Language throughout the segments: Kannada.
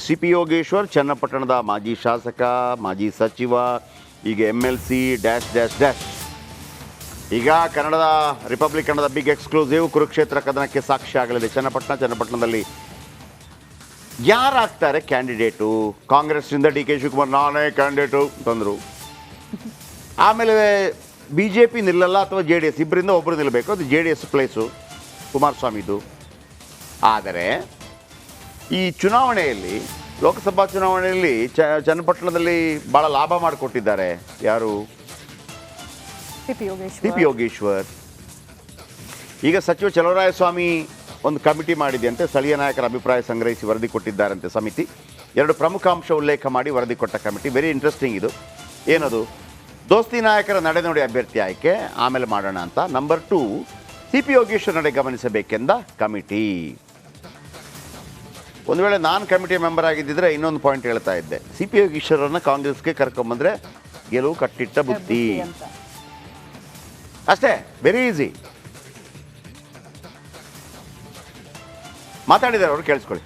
ಸಿ ಪಿ ಯೋಗೇಶ್ವರ್ ಚನ್ನಪಟ್ಟಣದ ಮಾಜಿ ಶಾಸಕ, ಮಾಜಿ ಸಚಿವ, ಈಗ MLC ಡ್ಯಾಶ್ ಡ್ಯಾಶ್ ಡ್ಯಾಶ್. ಈಗ ರಿಪಬ್ಲಿಕ್ ಕನ್ನಡದ ಬಿಗ್ ಎಕ್ಸ್ಕ್ಲೂಸಿವ್ ಕುರುಕ್ಷೇತ್ರ ಕದನಕ್ಕೆ ಸಾಕ್ಷಿ ಆಗಲಿದೆ. ಚನ್ನಪಟ್ಟಣದಲ್ಲಿ ಯಾರಾಗ್ತಾರೆ ಕ್ಯಾಂಡಿಡೇಟು? ಕಾಂಗ್ರೆಸ್ನಿಂದ DK ಶಿವಕುಮಾರ್ ನಾನೇ ಕ್ಯಾಂಡಿಡೇಟು ತಂದರು. ಆಮೇಲೆ BJP ನಿಲ್ಲಲ್ಲ ಅಥವಾ JDS, ಇಬ್ಬರಿಂದ ಒಬ್ಬರು ನಿಲ್ಲಬೇಕು. ಅದು JDS ಪ್ಲೇಸು ಕುಮಾರಸ್ವಾಮಿದು. ಆದರೆ ಈ ಚುನಾವಣೆಯಲ್ಲಿ, ಲೋಕಸಭಾ ಚುನಾವಣೆಯಲ್ಲಿ ಚನ್ನಪಟ್ಟಣದಲ್ಲಿ ಭಾಳ ಲಾಭ ಮಾಡಿಕೊಟ್ಟಿದ್ದಾರೆ. ಯಾರು? C P Yogeshwar. ಈಗ ಸಚಿವ ಚಲುವರಾಯಸ್ವಾಮಿ ಒಂದು ಕಮಿಟಿ ಮಾಡಿದೆಯಂತೆ. ಸ್ಥಳೀಯ ನಾಯಕರ ಅಭಿಪ್ರಾಯ ಸಂಗ್ರಹಿಸಿ ವರದಿ ಕೊಟ್ಟಿದ್ದಾರಂತೆ ಸಮಿತಿ. 2 ಪ್ರಮುಖ ಅಂಶ ಉಲ್ಲೇಖ ಮಾಡಿ ವರದಿ ಕೊಟ್ಟ ಕಮಿಟಿ. ವೆರಿ ಇಂಟ್ರೆಸ್ಟಿಂಗ್ ಇದು. ಏನದು? ದೋಸ್ತಿ ನಾಯಕರ ನಡೆನುಡಿ ಅಭ್ಯರ್ಥಿ ಆಯ್ಕೆ ಆಮೇಲೆ ಮಾಡೋಣ ಅಂತ. ನಂಬರ್ 2, ಸಿ ಪಿ ಯೋಗೇಶ್ವರ್ ನಡೆ ಗಮನಿಸಬೇಕೆಂದ ಕಮಿಟಿ. ಒಂದು ವೇಳೆ ನಾನು ಕಮಿಟಿ ಮೆಂಬರ್ ಆಗಿದ್ದಿದ್ರೆ ಇನ್ನೊಂದು ಪಾಯಿಂಟ್ ಹೇಳ್ತಾ ಇದ್ದೆ. ಸಿ ಪಿ ಯೋಗೇಶ್ವರನ್ನ ಕಾಂಗ್ರೆಸ್ಗೆ ಕರ್ಕೊಂಬಂದ್ರೆ ಗೆಲುವು ಕಟ್ಟಿಟ್ಟ ಬುದ್ಧಿ ಅಷ್ಟೇ. Very easy. ಮಾತಾಡಿದ್ದಾರೆ ಅವರು, ಕೇಳಿಸ್ಕೊಳ್ಳಿ.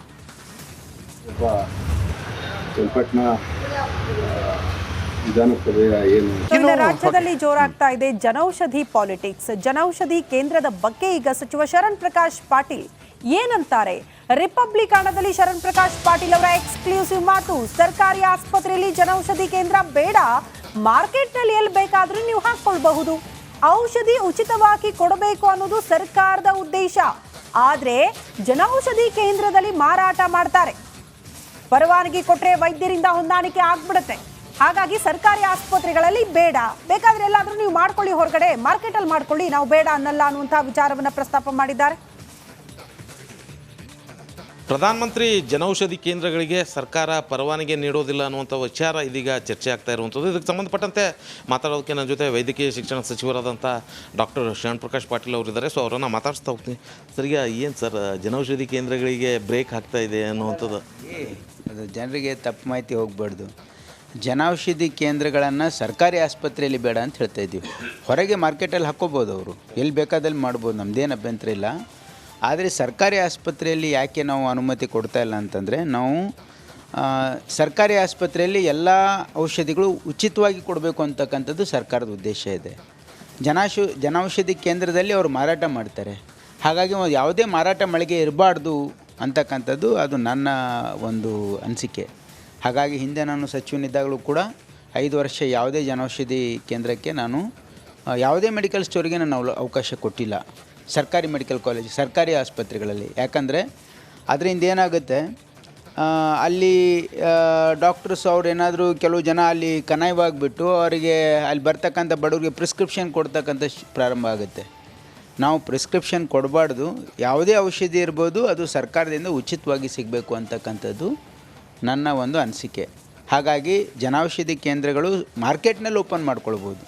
ರಾಜ್ಯದಲ್ಲಿ ಜೋರಾಗ್ತಾ ಇದೆ ಜನೌಷಧಿ ಪಾಲಿಟಿಕ್ಸ್. ಜನೌಷಧಿ ಕೇಂದ್ರದ ಬಗ್ಗೆ ಈಗ ಸಚಿವ ಶರಣ್ ಪ್ರಕಾಶ್ ಪಾಟೀಲ್ ಏನಂತಾರೆ? ರಿಪಬ್ಲಿಕ್ ಕನ್ನಡದಲ್ಲಿ ಶರಣ್ ಪ್ರಕಾಶ್ ಪಾಟೀಲ್ ಅವರ ಎಕ್ಸ್ಕ್ಲೂಸಿವ್ ಮಾತು. ಸರ್ಕಾರಿ ಆಸ್ಪತ್ರೆಯಲ್ಲಿ ಜನೌಷಧಿ ಕೇಂದ್ರ ಬೇಡ, ಮಾರ್ಕೆಟ್ನಲ್ಲಿ ಎಲ್ಲಿ ಬೇಕಾದ್ರೂ ನೀವು ಹಾಕೊಳ್ಬಹುದು. ಔಷಧಿ ಉಚಿತವಾಗಿ ಕೊಡಬೇಕು ಅನ್ನೋದು ಸರ್ಕಾರದ ಉದ್ದೇಶ. ಆದ್ರೆ ಜನೌಷಧಿ ಕೇಂದ್ರದಲ್ಲಿ ಮಾರಾಟ ಮಾಡ್ತಾರೆ. ಪರವಾನಗಿ ಕೊಟ್ರೆ ವೈದ್ಯರಿಂದ ಹೊಂದಾಣಿಕೆ ಆಗ್ಬಿಡುತ್ತೆ. ಹಾಗಾಗಿ ಸರ್ಕಾರಿ ಆಸ್ಪತ್ರೆಗಳಲ್ಲಿ ಬೇಡ, ಬೇಕಾದ್ರೆ ಎಲ್ಲಾದ್ರೂ ನೀವು ಮಾಡ್ಕೊಳ್ಳಿ, ಹೊರಗಡೆ ಮಾರ್ಕೆಟಲ್ಲಿ ಮಾಡ್ಕೊಳ್ಳಿ, ನಾವು ಬೇಡ ಅನ್ನಲ್ಲ ಅನ್ನುವಂತಹ ವಿಚಾರವನ್ನ ಪ್ರಸ್ತಾಪ ಮಾಡಿದ್ದಾರೆ. ಪ್ರಧಾನಮಂತ್ರಿ ಜನೌಷಧಿ ಕೇಂದ್ರಗಳಿಗೆ ಸರ್ಕಾರ ಪರವಾನಗಿ ನೀಡೋದಿಲ್ಲ ಅನ್ನುವಂಥ ವಿಚಾರ ಇದೀಗ ಚರ್ಚೆ ಆಗ್ತಾ ಇರುವಂಥದ್ದು. ಇದಕ್ಕೆ ಸಂಬಂಧಪಟ್ಟಂತೆ ಮಾತಾಡೋದಕ್ಕೆ ನನ್ನ ಜೊತೆ ವೈದ್ಯಕೀಯ ಶಿಕ್ಷಣ ಸಚಿವರಾದಂಥ ಡಾಕ್ಟರ್ ಶರಣ್ ಪ್ರಕಾಶ್ ಪಾಟೀಲ್ ಅವರಿದ್ದಾರೆ. ಸೊ ಅವರನ್ನು ಮಾತಾಡಿಸ್ತಾ ಹೋಗ್ತೀನಿ. ಸರಿಗ ಏನು ಸರ್, ಜನೌಷಧಿ ಕೇಂದ್ರಗಳಿಗೆ ಬ್ರೇಕ್ ಆಗ್ತಾ ಇದೆ ಅನ್ನುವಂಥದ್ದು? ಅದು ಜನರಿಗೆ ತಪ್ಪು ಮಾಹಿತಿ ಹೋಗಬಾರ್ದು. ಜನೌಷಧಿ ಕೇಂದ್ರಗಳನ್ನು ಸರ್ಕಾರಿ ಆಸ್ಪತ್ರೆಯಲ್ಲಿ ಬೇಡ ಅಂತ ಹೇಳ್ತಾ ಇದ್ದೀವಿ. ಹೊರಗೆ ಮಾರ್ಕೆಟಲ್ಲಿ ಹಾಕ್ಕೋಬೋದು, ಅವರು ಎಲ್ಲಿ ಬೇಕಾದಲ್ಲಿ ಮಾಡ್ಬೋದು, ನಮ್ಮದೇನು ಅಭ್ಯಂತರ ಇಲ್ಲ. ಆದರೆ ಸರ್ಕಾರಿ ಆಸ್ಪತ್ರೆಯಲ್ಲಿ ಯಾಕೆ ನಾವು ಅನುಮತಿ ಕೊಡ್ತಾ ಇಲ್ಲ ಅಂತಂದರೆ, ನಾವು ಸರ್ಕಾರಿ ಆಸ್ಪತ್ರೆಯಲ್ಲಿ ಎಲ್ಲ ಔಷಧಿಗಳು ಉಚಿತವಾಗಿ ಕೊಡಬೇಕು ಅಂತಕ್ಕಂಥದ್ದು ಸರ್ಕಾರದ ಉದ್ದೇಶ ಇದೆ. ಜನೌಷಧಿ ಕೇಂದ್ರದಲ್ಲಿ ಅವರು ಮಾರಾಟ ಮಾಡ್ತಾರೆ. ಹಾಗಾಗಿ ಯಾವುದೇ ಮಾರಾಟ ಮಳಿಗೆ ಇರಬಾರ್ದು ಅಂತಕ್ಕಂಥದ್ದು ಅದು ನನ್ನ ಒಂದು ಅನಿಸಿಕೆ. ಹಾಗಾಗಿ ಹಿಂದೆ ನಾನು ಸಚಿವನಿದ್ದಾಗಲೂ ಕೂಡ 5 ವರ್ಷ ಯಾವುದೇ ಜನೌಷಧಿ ಕೇಂದ್ರಕ್ಕೆ ನಾನು ಯಾವುದೇ ಮೆಡಿಕಲ್ ಸ್ಟೋರಿಗೆ ನಾನು ಅವಕಾಶ ಕೊಟ್ಟಿಲ್ಲ. ಸರ್ಕಾರಿ ಮೆಡಿಕಲ್ ಕಾಲೇಜ್, ಸರ್ಕಾರಿ ಆಸ್ಪತ್ರೆಗಳಲ್ಲಿ. ಯಾಕಂದರೆ ಅದರಿಂದ ಏನಾಗುತ್ತೆ, ಅಲ್ಲಿ ಡಾಕ್ಟರ್ಸ್ ಅವ್ರು ಏನಾದರೂ ಕೆಲವು ಜನ ಅಲ್ಲಿ ಕನಾಯವಾಗಿಬಿಟ್ಟು ಅವರಿಗೆ ಅಲ್ಲಿ ಬರ್ತಕ್ಕಂಥ ಬಡವರಿಗೆ ಪ್ರಿಸ್ಕ್ರಿಪ್ಷನ್ ಕೊಡ್ತಕ್ಕಂಥ ಪ್ರಾರಂಭ ಆಗುತ್ತೆ. ನಾವು ಪ್ರಿಸ್ಕ್ರಿಪ್ಷನ್ ಕೊಡಬಾರ್ದು. ಯಾವುದೇ ಔಷಧಿ ಇರ್ಬೋದು, ಅದು ಸರ್ಕಾರದಿಂದ ಉಚಿತವಾಗಿ ಸಿಗಬೇಕು ಅಂತಕ್ಕಂಥದ್ದು ನನ್ನ ಒಂದು ಅನಿಸಿಕೆ. ಹಾಗಾಗಿ ಜನೌಷಧಿ ಕೇಂದ್ರಗಳು ಮಾರ್ಕೆಟ್ನಲ್ಲಿ ಓಪನ್ ಮಾಡ್ಕೊಳ್ಬೋದು.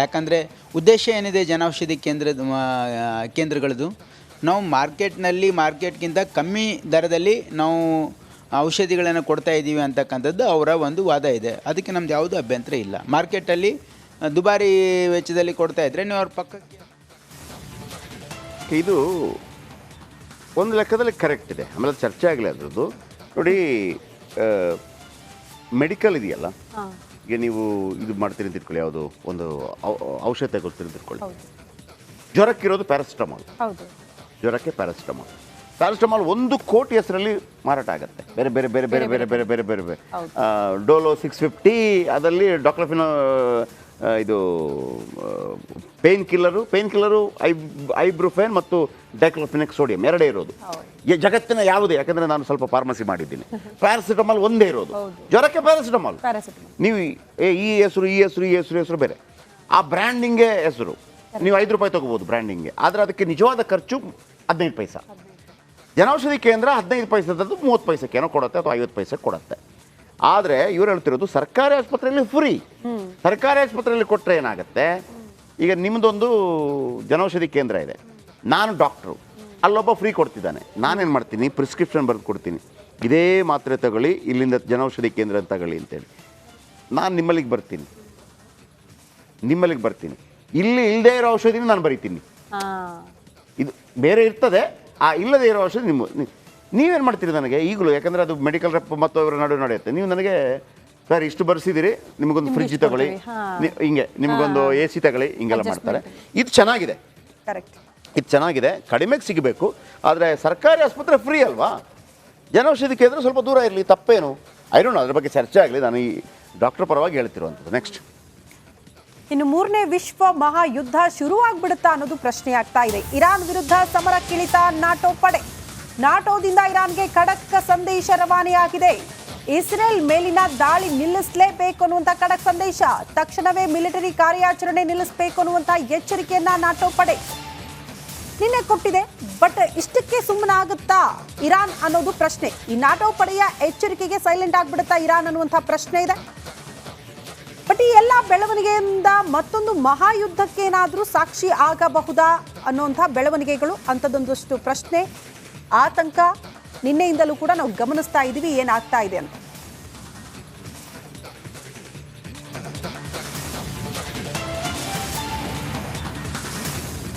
ಯಾಕಂದರೆ ಉದ್ದೇಶ ಏನಿದೆ ಜನೌಷಧಿ ಕೇಂದ್ರಗಳದ್ದು? ನಾವು ಮಾರ್ಕೆಟ್ಗಿಂತ ಕಮ್ಮಿ ದರದಲ್ಲಿ ನಾವು ಔಷಧಿಗಳನ್ನು ಕೊಡ್ತಾ ಇದ್ದೀವಿ ಅಂತಕ್ಕಂಥದ್ದು ಅವರ ಒಂದು ವಾದ ಇದೆ. ಅದಕ್ಕೆ ನಮ್ದು ಯಾವುದೂ ಅಭ್ಯಂತರ ಇಲ್ಲ. ಮಾರ್ಕೆಟಲ್ಲಿ ದುಬಾರಿ ವೆಚ್ಚದಲ್ಲಿ ಕೊಡ್ತಾ ಇದ್ದರೆ ನೀವು ಅವ್ರ ಪಕ್ಕಕ್ಕೆ. ಇದು ಒಂದು ಲೆಕ್ಕದಲ್ಲಿ ಕರೆಕ್ಟ್ ಇದೆ. ಆಮೇಲೆ ಚರ್ಚೆ ಆಗಲಿ ಅದರದ್ದು. ನೋಡಿ, ಮೆಡಿಕಲ್ ಇದೆಯಲ್ಲ, ಈಗ ನೀವು ಇದು ಮಾಡ್ತೀರಿ ಅಂತ ಇಟ್ಕೊಳ್ಳಿ, ಯಾವುದು ಒಂದು ಔಷಧ ತಗೊಳ್ತೀರಿ ಅಂತ ಇಟ್ಕೊಳ್ಳಿ. ಜ್ವರಕ್ಕಿರೋದು ಪ್ಯಾರಾಸಿಟಮಾಲ್, ಜ್ವರಕ್ಕೆ ಪ್ಯಾರಾಸಿಟಮಾಲ್ 1 ಕೋಟಿ ಹೆಸರಲ್ಲಿ ಮಾರಾಟ ಆಗುತ್ತೆ. ಬೇರೆ ಬೇರೆ ಬೇರೆ ಬೇರೆ ಬೇರೆ ಬೇರೆ ಬೇರೆ ಬೇರೆ ಬೇರೆ ಡೋಲೋ 650, ಅದರಲ್ಲಿ ಡಾಕ್ಲಫಿನೋ, ಇದು ಪೇನ್ ಕಿಲ್ಲರು ಐಬ್ರೂಫೇನ್ ಮತ್ತು ಡೈಕ್ಲೋಫಿನೆಕ್ ಸೋಡಿಯಂ 2 ಇರೋದು ಜಗತ್ತಿನ ಯಾವುದೇ. ಯಾಕಂದರೆ ನಾನು ಸ್ವಲ್ಪ ಫಾರ್ಮಸಿ ಮಾಡಿದ್ದೀನಿ. ಪ್ಯಾರಾಸಿಟಮಾಲ್ 1 ಇರೋದು. ಜ್ವರಕ್ಕೆ ಪ್ಯಾರಾಸಿಟಮಾಲ್. ನೀವು ಈ ಹೆಸರು ಬೇರೆ, ಆ ಬ್ರ್ಯಾಂಡಿಂಗೇ ಹೆಸರು. ನೀವು 5 ರೂಪಾಯಿ ತೊಗೋಬೋದು ಬ್ರ್ಯಾಂಡಿಂಗ್ಗೆ, ಆದರೆ ಅದಕ್ಕೆ ನಿಜವಾದ ಖರ್ಚು 15 ಪೈಸಾ. ಜನೌಷಧಿ ಕೇಂದ್ರ 15 ಪೈಸದ್ದು 30 ಪೈಸಕ್ಕೆ ಏನೋ ಕೊಡುತ್ತೆ, ಅಥವಾ 50 ಪೈಸಕ್ಕೆ ಕೊಡುತ್ತೆ. ಆದರೆ ಇವ್ರು ಹೇಳ್ತಿರೋದು ಸರ್ಕಾರಿ ಆಸ್ಪತ್ರೆಯಲ್ಲಿ ಫ್ರೀ. ಸರ್ಕಾರಿ ಆಸ್ಪತ್ರೆಯಲ್ಲಿ ಕೊಟ್ಟರೆ ಏನಾಗುತ್ತೆ, ಈಗ ನಿಮ್ಮದೊಂದು ಜನೌಷಧಿ ಕೇಂದ್ರ ಇದೆ, ನಾನು ಡಾಕ್ಟ್ರು, ಅಲ್ಲೊಬ್ಬ ಫ್ರೀ ಕೊಡ್ತಿದ್ದಾನೆ. ನಾನೇನು ಮಾಡ್ತೀನಿ, ಪ್ರಿಸ್ಕ್ರಿಪ್ಷನ್ ಬರೆದು ಕೊಡ್ತೀನಿ, ಇದೇ ಮಾತ್ರೆ ತಗೊಳ್ಳಿ, ಇಲ್ಲಿಂದ ಜನೌಷಧಿ ಕೇಂದ್ರ ತಗೊಳ್ಳಿ ಅಂತೇಳಿ. ನಾನು ನಿಮ್ಮಲ್ಲಿಗೆ ಬರ್ತೀನಿ, ಇಲ್ಲಿ ಇಲ್ಲದೇ ಇರೋ ಔಷಧಿನ ನಾನು ಬರೀತೀನಿ. ಇದು ಬೇರೆ ಇರ್ತದೆ, ಆ ಇಲ್ಲದೇ ಇರೋ ಔಷಧಿ ನೀವೇನು ಮಾಡ್ತೀರಿ ನನಗೆ ಈಗಲೂ, ಯಾಕಂದರೆ ಅದು ಮೆಡಿಕಲ್ ರೆಪ್ ಮತ್ತು ಅವರ ನಡುವೆ ನಡೆಯುತ್ತೆ. ನೀವು ನನಗೆ ಸರ್ ಇಷ್ಟು ಬರ್ಸಿದ್ದೀರಿ, ನಿಮಗೊಂದು ಫ್ರಿಡ್ಜ್ ತಗೊಳ್ಳಿ, ಹಿಂಗೆ ನಿಮಗೊಂದು ಎ ಸಿ ತಗೊಳ್ಳಿ, ಹಿಂಗೆಲ್ಲ ಮಾಡ್ತಾರೆ. ಇದು ಚೆನ್ನಾಗಿದೆ, ಕರೆಕ್ಟ್, ಇದು ಚೆನ್ನಾಗಿದೆ, ಕಡಿಮೆಗೆ ಸಿಗಬೇಕು. ಆದರೆ ಸರ್ಕಾರಿ ಆಸ್ಪತ್ರೆ ಫ್ರೀ ಅಲ್ವಾ? ಜನೌಷಧಿ ಕೇಂದ್ರ ಸ್ವಲ್ಪ ದೂರ ಇರಲಿ, ತಪ್ಪೇನು? ಐ ಡೋಂಟ್ ನೋ, ಅದ್ರ ಬಗ್ಗೆ ಚರ್ಚೆ ಆಗಲಿ. ನಾನು ಈ ಡಾಕ್ಟರ್ ಪರವಾಗಿ ಹೇಳ್ತಿರುವಂಥದ್ದು. ನೆಕ್ಸ್ಟ್, ಇನ್ನು 3ನೇ ವಿಶ್ವ ಮಹಾಯುದ್ಧ ಶುರುವಾಗ್ಬಿಡುತ್ತಾ ಅನ್ನೋದು ಪ್ರಶ್ನೆ ಆಗ್ತಾ ಇದೆ. ಇರಾನ್ ವಿರುದ್ಧ ಸಮರಕ್ಕಿಳಿತ ನಾಟೋ ಪಡೆ. ನಾಟೋದಿಂದ ಇರಾನ್ಗೆ ಖಡಕ್ ಸಂದೇಶ ರವಾನೆಯಾಗಿದೆ. ಇಸ್ರೇಲ್ ಮೇಲಿನ ದಾಳಿ ನಿಲ್ಲಿಸಲೇಬೇಕು ಅನ್ನುವಂಥ ಖಡಕ್ ಸಂದೇಶ. ತಕ್ಷಣವೇ ಮಿಲಿಟರಿ ಕಾರ್ಯಾಚರಣೆ ನಿಲ್ಲಿಸಬೇಕು ಅನ್ನುವಂಥ ಎಚ್ಚರಿಕೆಯನ್ನ ನಾಟೋ ಪಡೆ ನಿನ್ನೆ ಕೊಟ್ಟಿದೆ. ಬಟ್ ಇಷ್ಟಕ್ಕೆ ಸುಮ್ಮನಾಗುತ್ತಾ ಇರಾನ್ ಅನ್ನೋದು ಪ್ರಶ್ನೆ. ಈ ನಾಟೋ ಪಡೆಯ ಎಚ್ಚರಿಕೆಗೆ ಸೈಲೆಂಟ್ ಆಗ್ಬಿಡುತ್ತಾ ಇರಾನ್ ಅನ್ನುವಂಥ ಪ್ರಶ್ನೆ ಇದೆ. ಬಟ್ ಈ ಎಲ್ಲ ಬೆಳವಣಿಗೆಯಿಂದ ಮತ್ತೊಂದು ಮಹಾಯುದ್ಧಕ್ಕೆ ಏನಾದರೂ ಸಾಕ್ಷಿ ಆಗಬಹುದಾ ಅನ್ನುವಂಥ ಬೆಳವಣಿಗೆಗಳು, ಅಂಥದ್ದೊಂದಷ್ಟು ಪ್ರಶ್ನೆ, ಆತಂಕ ನಿನ್ನೆಯಿಂದಲೂ ಕೂಡ ನಾವು ಗಮನಿಸ್ತಾ ಇದ್ದೀವಿ ಏನಾಗ್ತಾ ಇದೆ ಅಂತ.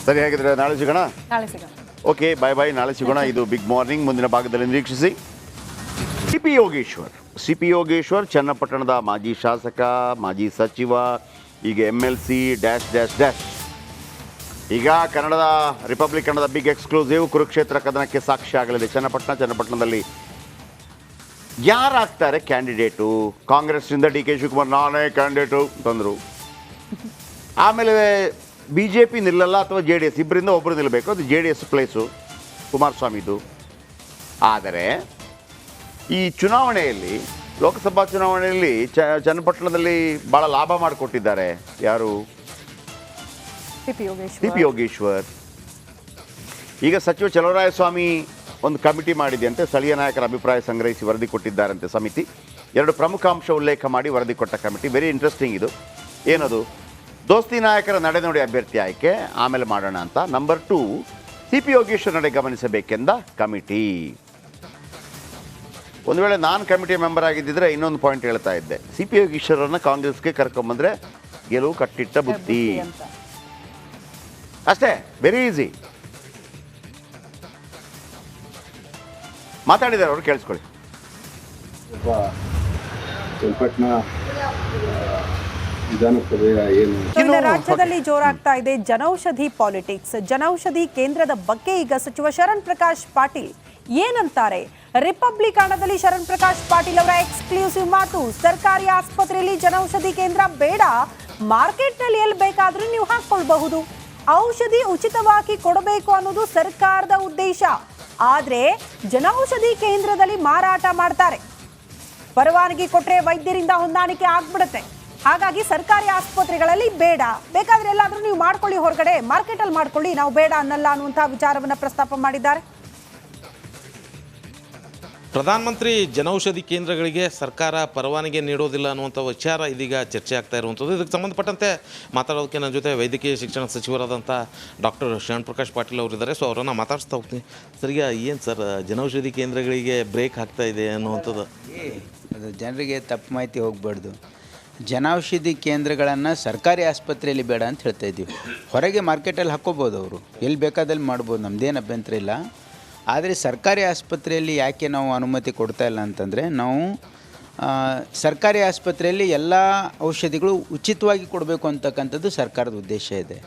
ಸರಿ, ಹಾಗಿದ್ರೆ ನಾಳೆ ಸಿಗೋಣ. ನಾಳೆ ಸಿಗೋಣ. ಓಕೆ, ಬಾಯ್ ಬಾಯ್, ನಾಳೆ ಸಿಗೋಣ. ಇದು ಬಿಗ್ ಮಾರ್ನಿಂಗ್. ಮುಂದಿನ ಭಾಗದಲ್ಲಿ ನಿರೀಕ್ಷಿಸಿ. ಸಿ ಪಿ ಯೋಗೇಶ್ವರ್ ಚನ್ನಪಟ್ಟಣದ ಮಾಜಿ ಶಾಸಕ, ಮಾಜಿ ಸಚಿವ, ಈಗ MLC ಡ್ಯಾಶ್ ಡ್ಯಾಶ್ ಡ್ಯಾಶ್. ಈಗ ರಿಪಬ್ಲಿಕ್ ಕನ್ನಡದ ಬಿಗ್ ಎಕ್ಸ್ಕ್ಲೂಸಿವ್ ಕುರುಕ್ಷೇತ್ರ ಕದನಕ್ಕೆ ಸಾಕ್ಷಿ ಆಗಲಿದೆ. ಚನ್ನಪಟ್ಟಣದಲ್ಲಿ ಯಾರಾಗ್ತಾರೆ ಕ್ಯಾಂಡಿಡೇಟು? ಕಾಂಗ್ರೆಸ್ನಿಂದ DK ಶಿವಕುಮಾರ್ ನಾನೇ ಕ್ಯಾಂಡಿಡೇಟು ತಂದರು. ಆಮೇಲೆ BJP ನಿಲ್ಲಲ್ಲ ಅಥವಾ JDS, ಇಬ್ಬರಿಂದ ಒಬ್ಬರು ನಿಲ್ಲಬೇಕು. ಅದು JDS ಪ್ಲೇಸು ಕುಮಾರಸ್ವಾಮಿದು. ಆದರೆ ಈ ಚುನಾವಣೆಯಲ್ಲಿ, ಲೋಕಸಭಾ ಚುನಾವಣೆಯಲ್ಲಿ ಚನ್ನಪಟ್ಟಣದಲ್ಲಿ ಭಾಳ ಲಾಭ ಮಾಡಿಕೊಟ್ಟಿದ್ದಾರೆ. ಯಾರು? C P Yogeshwar. ಈಗ ಸಚಿವ ಚಲುವರಾಯಸ್ವಾಮಿ ಒಂದು ಕಮಿಟಿ ಮಾಡಿದೆಯಂತೆ. ಸ್ಥಳೀಯ ನಾಯಕರ ಅಭಿಪ್ರಾಯ ಸಂಗ್ರಹಿಸಿ ವರದಿ ಕೊಟ್ಟಿದ್ದಾರಂತೆ ಸಮಿತಿ. 2 ಪ್ರಮುಖ ಅಂಶ ಉಲ್ಲೇಖ ಮಾಡಿ ವರದಿ ಕೊಟ್ಟ ಕಮಿಟಿ. ವೆರಿ ಇಂಟ್ರೆಸ್ಟಿಂಗ್ ಇದು. ಏನದು? ದೋಸ್ತಿ ನಾಯಕರ ನಡೆನುಡಿ ಅಭ್ಯರ್ಥಿ ಆಯ್ಕೆ ಆಮೇಲೆ ಮಾಡೋಣ ಅಂತ. ನಂಬರ್ 2, CP ಯೋಗೇಶ್ವರ್ ನಡೆ ಗಮನಿಸಬೇಕೆಂದ ಕಮಿಟಿ. ಒಂದು ವೇಳೆ ನಾನು ಕಮಿಟಿ ಮೆಂಬರ್ ಆಗಿದ್ದಿದ್ರೆ ಇನ್ನೊಂದು ಪಾಯಿಂಟ್ ಹೇಳ್ತಾ ಇದ್ದೆ. CP ಯೋಗೇಶ್ವರನ್ನ ಕಾಂಗ್ರೆಸ್ಗೆ ಕರ್ಕೊಂಬಂದ್ರೆ ಗೆಲುವು ಕಟ್ಟಿಟ್ಟ ಬುದ್ಧಿ ಅಷ್ಟೇ. Very easy. ಮಾತಾಡಿದ್ದಾರೆ ಅವರು, ಕೇಳಿಸ್ಕೊಳ್ಳಿ. ಇನ್ನು ರಾಜ್ಯದಲ್ಲಿ ಜೋರಾಗ್ತಾ ಇದೆ ಜನೌಷಧಿ ಪಾಲಿಟಿಕ್ಸ್. ಜನೌಷಧಿ ಕೇಂದ್ರದ ಬಗ್ಗೆ ಈಗ ಸಚಿವ ಶರಣ್ ಪ್ರಕಾಶ್ ಪಾಟೀಲ್ ಏನಂತಾರೆ? ರಿಪಬ್ಲಿಕ್ ಹಣದಲ್ಲಿ ಶರಣ್ ಪ್ರಕಾಶ್ ಪಾಟೀಲ್ ಅವರ ಎಕ್ಸ್ಕ್ಲೂಸಿವ್ ಮಾತು. ಸರ್ಕಾರಿ ಆಸ್ಪತ್ರೆಯಲ್ಲಿ ಜನೌಷಧಿ ಕೇಂದ್ರ ಬೇಡ, ಮಾರ್ಕೆಟ್ನಲ್ಲಿ ಎಲ್ಲಿ ಬೇಕಾದ್ರೂ ನೀವು ಹಾಕೊಳ್ಬಹುದು. ಔಷಧಿ ಉಚಿತವಾಗಿ ಕೊಡಬೇಕು ಅನ್ನೋದು ಸರ್ಕಾರದ ಉದ್ದೇಶ. ಆದ್ರೆ ಜನೌಷಧಿ ಕೇಂದ್ರದಲ್ಲಿ ಮಾರಾಟ ಮಾಡ್ತಾರೆ. ಪರವಾನಗಿ ಕೊಟ್ರೆ ವೈದ್ಯರಿಂದ ಹೊಂದಾಣಿಕೆ ಆಗ್ಬಿಡುತ್ತೆ. ಹಾಗಾಗಿ ಸರ್ಕಾರಿ ಆಸ್ಪತ್ರೆಗಳಲ್ಲಿ ಬೇಡ, ಬೇಕಾದ್ರೆ ಎಲ್ಲಾದ್ರೂ ನೀವು ಮಾಡ್ಕೊಳ್ಳಿ, ಹೊರಗಡೆ ಮಾರ್ಕೆಟಲ್ಲಿ ಮಾಡ್ಕೊಳ್ಳಿ, ನಾವು ಬೇಡ ಅನ್ನಲ್ಲ ಅನ್ನುವಂತಹ ವಿಚಾರವನ್ನ ಪ್ರಸ್ತಾಪ ಮಾಡಿದ್ದಾರೆ. ಪ್ರಧಾನಮಂತ್ರಿ ಜನೌಷಧಿ ಕೇಂದ್ರಗಳಿಗೆ ಸರ್ಕಾರ ಪರವಾನಗಿ ನೀಡೋದಿಲ್ಲ ಅನ್ನುವಂಥ ವಿಚಾರ ಇದೀಗ ಚರ್ಚೆ ಆಗ್ತಾ ಇರುವಂಥದ್ದು. ಇದಕ್ಕೆ ಸಂಬಂಧಪಟ್ಟಂತೆ ಮಾತಾಡೋದಕ್ಕೆ ನನ್ನ ಜೊತೆ ವೈದ್ಯಕೀಯ ಶಿಕ್ಷಣ ಸಚಿವರಾದಂಥ ಡಾಕ್ಟರ್ ಶರಣ್ ಪ್ರಕಾಶ್ ಪಾಟೀಲ್ ಅವರಿದ್ದಾರೆ. ಸೊ ಅವರನ್ನು ಮಾತಾಡಿಸ್ತಾ ಹೋಗ್ತೀನಿ. ಸರ್, ಈಗ ಏನು ಸರ್ ಜನೌಷಧಿ ಕೇಂದ್ರಗಳಿಗೆ ಬ್ರೇಕ್ ಆಗ್ತಾ ಇದೆ ಅನ್ನುವಂಥದ್ದು? ಅದು ಜನರಿಗೆ ತಪ್ಪು ಮಾಹಿತಿ ಹೋಗಬಾರ್ದು. ಜನೌಷಧಿ ಕೇಂದ್ರಗಳನ್ನು ಸರ್ಕಾರಿ ಆಸ್ಪತ್ರೆಯಲ್ಲಿ ಬೇಡ ಅಂತ ಹೇಳ್ತಾ ಇದ್ದೀವಿ. ಹೊರಗೆ ಮಾರ್ಕೆಟಲ್ಲಿ ಹಾಕ್ಕೋಬೋದು, ಅವರು ಎಲ್ಲಿ ಬೇಕಾದಲ್ಲಿ ಮಾಡ್ಬೋದು, ನಮ್ಮದೇನು ಅಭ್ಯಂತರ ಇಲ್ಲ. ಆದರೆ ಸರ್ಕಾರಿ ಆಸ್ಪತ್ರೆಯಲ್ಲಿ ಯಾಕೆ ನಾವು ಅನುಮತಿ ಕೊಡ್ತಾ ಇಲ್ಲ ಅಂತಂದರೆ, ನಾವು ಸರ್ಕಾರಿ ಆಸ್ಪತ್ರೆಯಲ್ಲಿ ಎಲ್ಲ ಔಷಧಿಗಳು ಉಚಿತವಾಗಿ ಕೊಡಬೇಕು ಅಂತಕ್ಕಂಥದ್ದು ಸರ್ಕಾರದ ಉದ್ದೇಶ ಇದೆ.